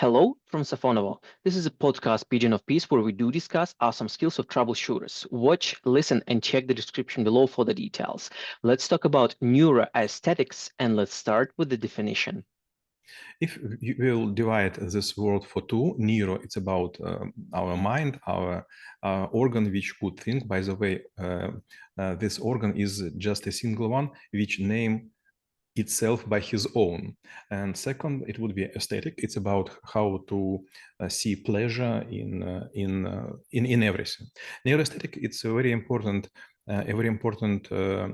Hello from Safonovo. This is a podcast Pigeon of Peace where we do discuss awesome skills of troubleshooters. Watch, listen, and check the description below for the details. Let's talk about neuroaesthetics and let's start with the definition. If you will divide this word for two, neuro, it's about our mind, our organ which could think. By the way, this organ is just a single one which name itself by his own. And second, it would be aesthetic. It's about how to see pleasure in everything. Neuroaesthetic, it's a very important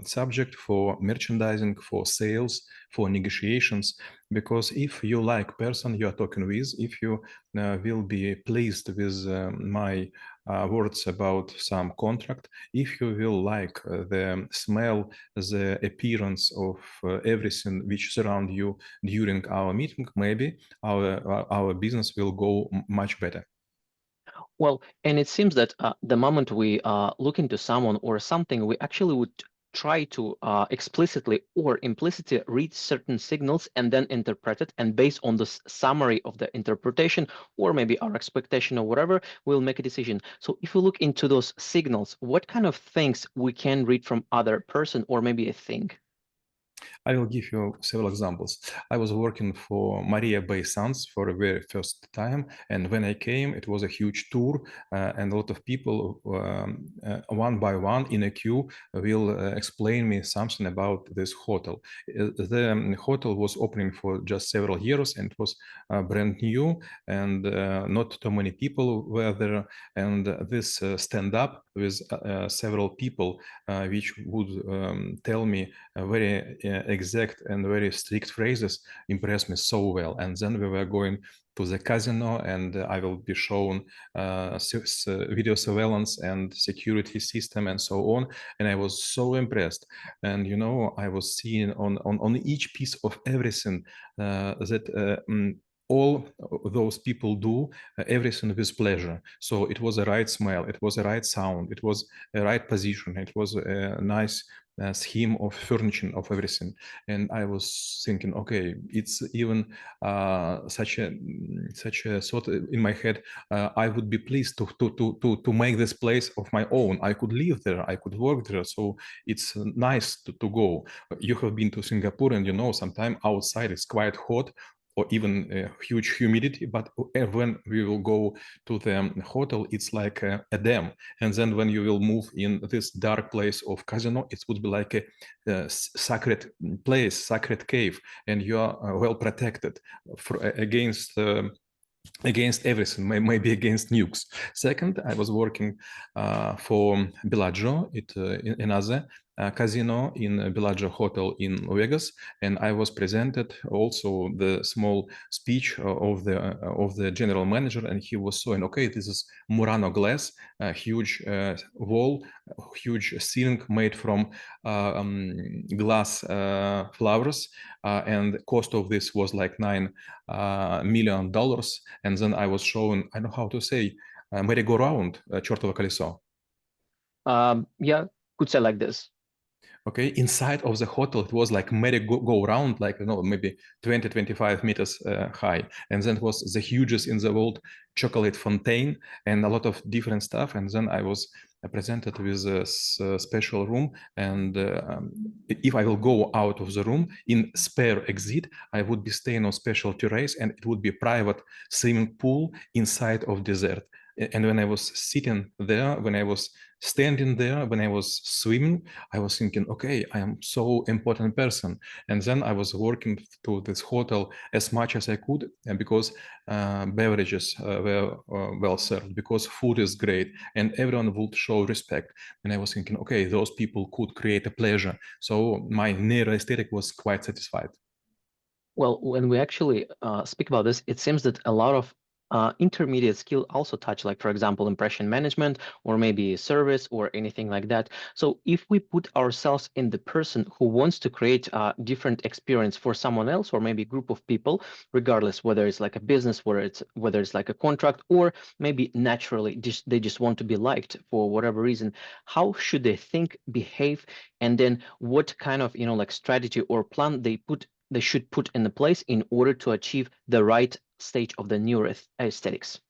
subject for merchandising, for sales, for negotiations, because if you like person you are talking with, if you will be pleased with my words about some contract, if you will like the smell, the appearance of everything which surround you during our meeting, maybe our business will go much better. Well, and it seems that the moment we look into someone or something, we actually would try to explicitly or implicitly read certain signals and then interpret it. And based on the summary of the interpretation, or maybe our expectation or whatever, we'll make a decision. So if we look into those signals, what kind of things we can read from other person or maybe a thing? I will give you several examples. I was working for Maria Bay Sons for the very first time, and when I came, it was a huge tour, and a lot of people, one by one in a queue, will explain me something about this hotel. The hotel was opening for just several years, and it was brand new, and not too many people were there. And this stand-up with several people, which would tell me very exact and very strict phrases impressed me so well. And then we were going to the casino, and I will be shown video surveillance and security system and so on. And I was so impressed. And you know, I was seeing on each piece of everything that all those people do everything with pleasure. So it was a right smell, it was a right sound, it was a right position, it was a nice scheme of furnishing of everything. And I was thinking, okay, it's even such a thought in my head. I would be pleased to make this place of my own. I could live there, I could work there, so it's nice to go. You have been to Singapore, and you know, sometimes outside it's quite hot, or even huge humidity, but when we will go to the hotel, it's like a dam. And then when you will move in this dark place of casino, it would be like a sacred place, sacred cave, and you are well protected against everything, maybe against nukes. Second, I was working for Bellagio, in another casino in Bellagio Hotel in Vegas, and I was presented also the small speech of the general manager, and he was saying, okay, this is Murano glass, a huge wall, huge ceiling made from glass flowers, and the cost of this was like $9 million. And then I was shown, I don't know how to say, merry-go-round, чертово колесо. Yeah, could say like this. Okay, inside of the hotel, it was like merry-go-round, like, you know, maybe 20, 25 meters high. And then it was the hugest in the world chocolate fountain and a lot of different stuff. And then I was presented with a special room. And if I will go out of the room in spare exit, I would be staying on special terrace, and it would be private swimming pool inside of desert. And when I was sitting there, when I was standing there, when I was swimming, I was thinking, okay, I am so important person. And then I was working to this hotel as much as I could, because beverages were well served, because food is great, and everyone would show respect. And I was thinking, okay, those people could create a pleasure. So my neuroaesthetic was quite satisfied. Well, when we actually speak about this, it seems that a lot of intermediate skill also touch, like, for example, impression management or maybe service or anything like that. So if we put ourselves in the person who wants to create a different experience for someone else or maybe a group of people, regardless whether it's like a business, whether it's like a contract, or maybe naturally they just want to be liked for whatever reason, how should they think, behave, and then what kind of, like, strategy or plan they should put in the place in order to achieve the right stage of the neuroaesthetics?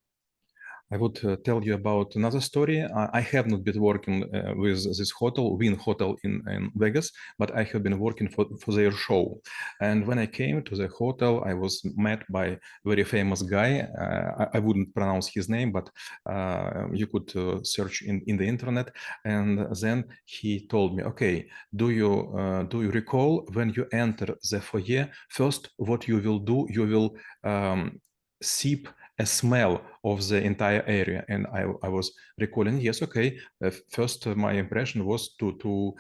I would tell you about another story. I have not been working with this hotel, Win Hotel in Vegas, but I have been working for their show. And when I came to the hotel, I was met by a very famous guy. I wouldn't pronounce his name, but you could search in the internet. And then he told me, okay, do you recall when you enter the foyer, first what you will do, you will sip a smell of the entire area. And I was recalling, yes, okay. First, my impression was to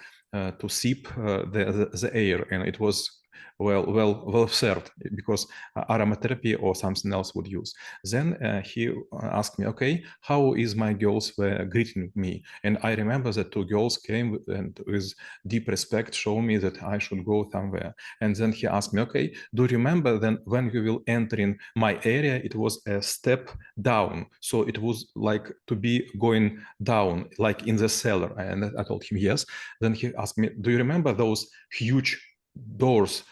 sip the air, and it was well served, because aromatherapy or something else would use. Then he asked me, okay, how is my girls were greeting me? And I remember that two girls came and with deep respect show me that I should go somewhere. And then he asked me, okay, do you remember then when you will enter in my area, it was a step down. So it was like to be going down, like in the cellar. And I told him, yes. Then he asked me, do you remember those huge doors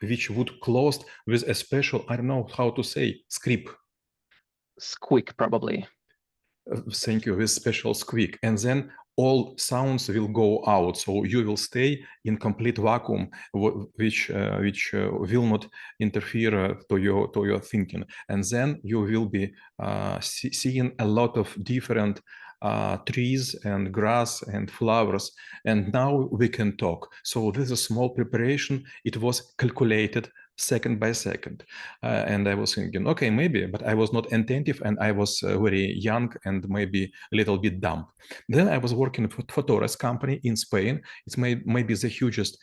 which would close with a special, I don't know how to say, squeak? Squeak, probably. Thank you, with special squeak. And then all sounds will go out, so you will stay in complete vacuum, which will not interfere to your thinking. And then you will be seeing a lot of different trees and grass and flowers. And now we can talk. So this is a small preparation. It was calculated second by second. And I was thinking, okay, maybe, but I was not attentive, and I was very young and maybe a little bit dumb. Then I was working for Torres company in Spain. It's maybe the hugest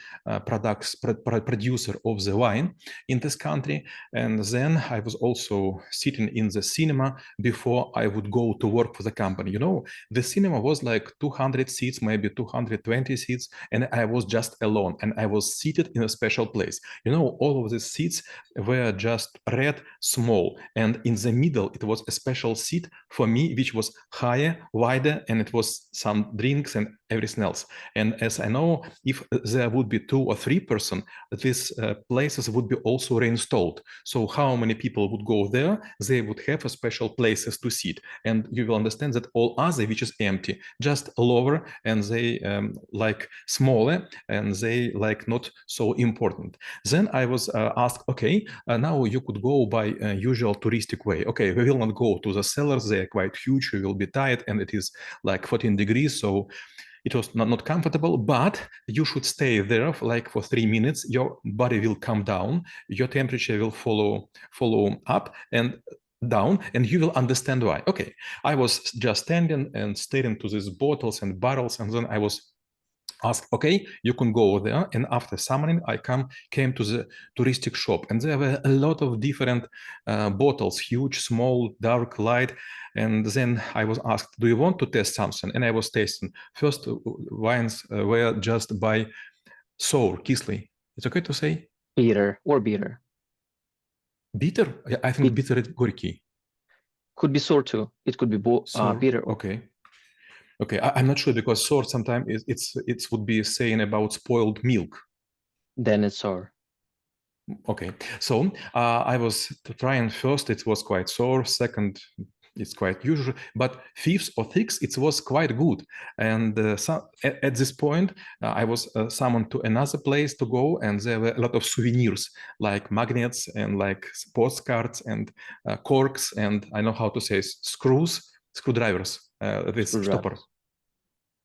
producer of the wine in this country. And then I was also sitting in the cinema before I would go to work for the company. You know, the cinema was like 200 seats, maybe 220 seats, and I was just alone, and I was seated in a special place. You know, all of the seats were just red, small, and in the middle it was a special seat for me, which was higher, wider, and it was some drinks and everything else. And as I know, if there would be 2 or 3 persons, these places would be also reinstalled. So how many people would go there? They would have a special places to sit, and you will understand that all other, which is empty, just lower, and they like smaller, and they like not so important. Then I was asked, okay, now you could go by usual touristic way. Okay, we will not go to the cellars, they are quite huge, we will be tired, and it is like 14 degrees, so it was not comfortable, but you should stay there for 3 minutes. Your body will come down, your temperature will follow up and down, and you will understand why. Okay, I was just standing and staring to these bottles and barrels, and then I was asked, okay, you can go there. And after summoning, I came to the touristic shop, and there were a lot of different bottles, huge, small, dark, light. And then I was asked, do you want to test something? And I was tasting. First wines were just by sour, kisly. It's okay to say? Bitter or bitter. Bitter? I think bitter is горький. Could be sour too. It could be bitter. Okay. Okay, I'm not sure, because sour sometimes it would be saying about spoiled milk. Then it's sour. Okay, so I was trying first, it was quite sour. Second, it's quite usual, but fifth or sixth, it was quite good. And at this point, I was summoned to another place to go, and there were a lot of souvenirs, like magnets and like postcards and corks, and I know how to say screwdrivers. This stopper.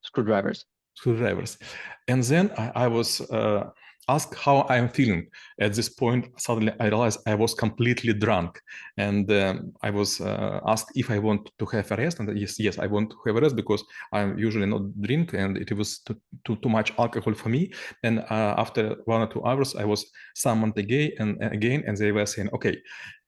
Screwdrivers. And then I was asked how I'm feeling. At this point, suddenly I realized I was completely drunk, and I was asked if I want to have a rest, and yes, I want to have a rest, because I'm usually not drink, and it was too much alcohol for me. And after 1 or 2 hours, I was summoned again, and they were saying, okay,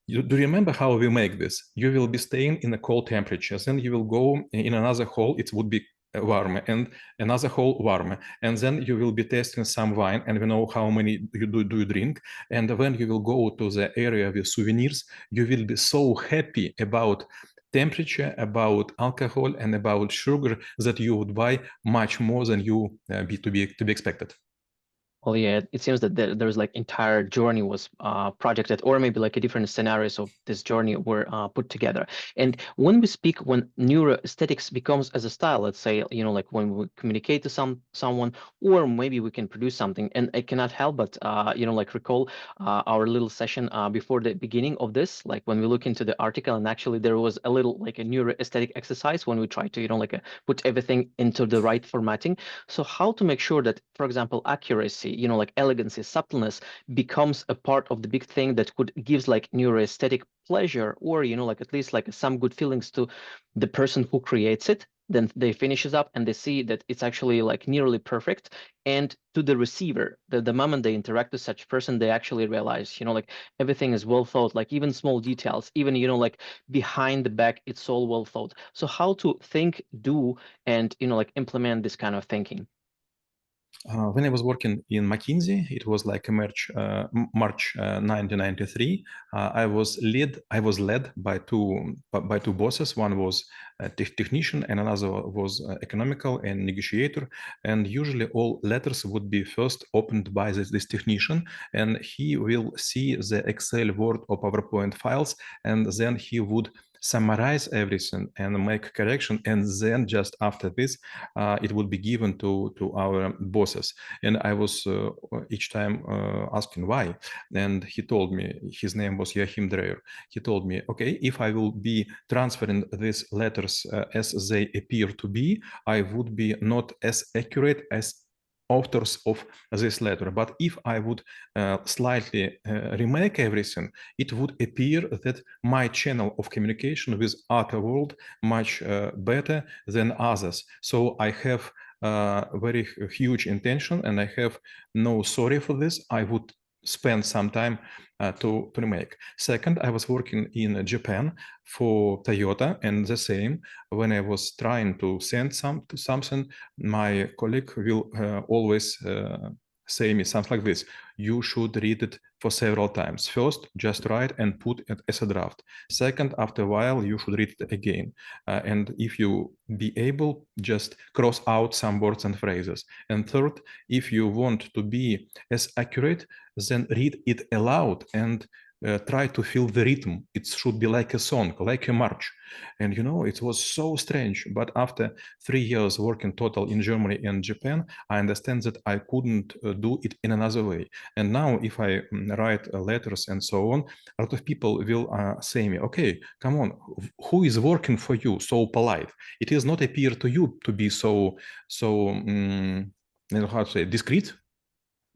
do you remember how we make this? You will be staying in a cold temperature, then you will go in another hall, it would be warm, and another hall warm, and then you will be testing some wine, and we know how many you do you drink. And when you will go to the area with souvenirs, you will be so happy about temperature, about alcohol, and about sugar, that you would buy much more than you to be expected. Well, yeah, it seems that there's like entire journey was projected, or maybe like a different scenarios of this journey were put together. And when we speak, when neuroaesthetics becomes as a style, let's say, like when we communicate to someone, or maybe we can produce something. And I cannot help but like recall our little session before the beginning of this, like when we look into the article, and actually there was a little like a neuroaesthetic exercise when we try to like put everything into the right formatting. So how to make sure that, for example, accuracy, like elegancy, subtleness becomes a part of the big thing that could gives like neuroaesthetic pleasure, or like at least like some good feelings to the person who creates it. Then they finishes up and they see that it's actually like nearly perfect. And to the receiver, the moment they interact with such person, they actually realize, like everything is well thought, like even small details, even like behind the back, it's all well thought. So how to think, do, and like implement this kind of thinking. When I was working in McKinsey, it was like a March 1993. I was led by two bosses. One was a technician, and another was economical and negotiator. And usually, all letters would be first opened by this technician, and he will see the Excel, Word, or PowerPoint files, and then he would summarize everything and make correction, and then just after this it would be given to our bosses. And I was each time asking why, and he told me, his name was Joachim Dreyer. He told me, okay, if I will be transferring these letters as they appear to be, I would be not as accurate as authors of this letter. But if I would slightly remake everything, it would appear that my channel of communication with other world much better than others. So I have very huge intention, and I have no sorry for this. I would spend some time to remake. Second, I was working in Japan for Toyota, and the same, when I was trying to send something, my colleague will always say me something like this: you should read it for several times. First, just write and put it as a draft. Second, after a while, you should read it again. And if you be able, just cross out some words and phrases. And third, if you want to be as accurate, then read it aloud and try to feel the rhythm. It should be like a song, like a march. And it was so strange. But after 3 years working total in Germany and Japan, I understand that I couldn't do it in another way. And now if I write letters and so on, a lot of people will say me, okay, come on, who is working for you so polite? It is not appear to you to be so how to say, discreet.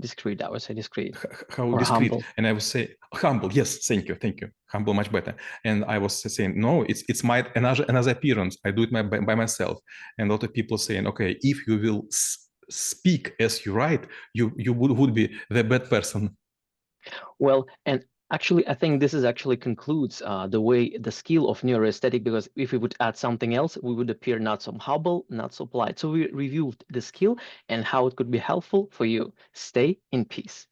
Discreet, I would say discreet. How Or discreet. humble. And I would say humble. Yes, thank you. Humble, much better. And I was saying, no, it's my another appearance. I do it by myself. And a lot of people saying, okay, if you will speak as you write, you would be the bad person. Well, and actually, I think this is actually concludes the skill of neuroaesthetic, because if we would add something else, we would appear not so humble, not so polite. So we reviewed the skill and how it could be helpful for you. Stay in peace.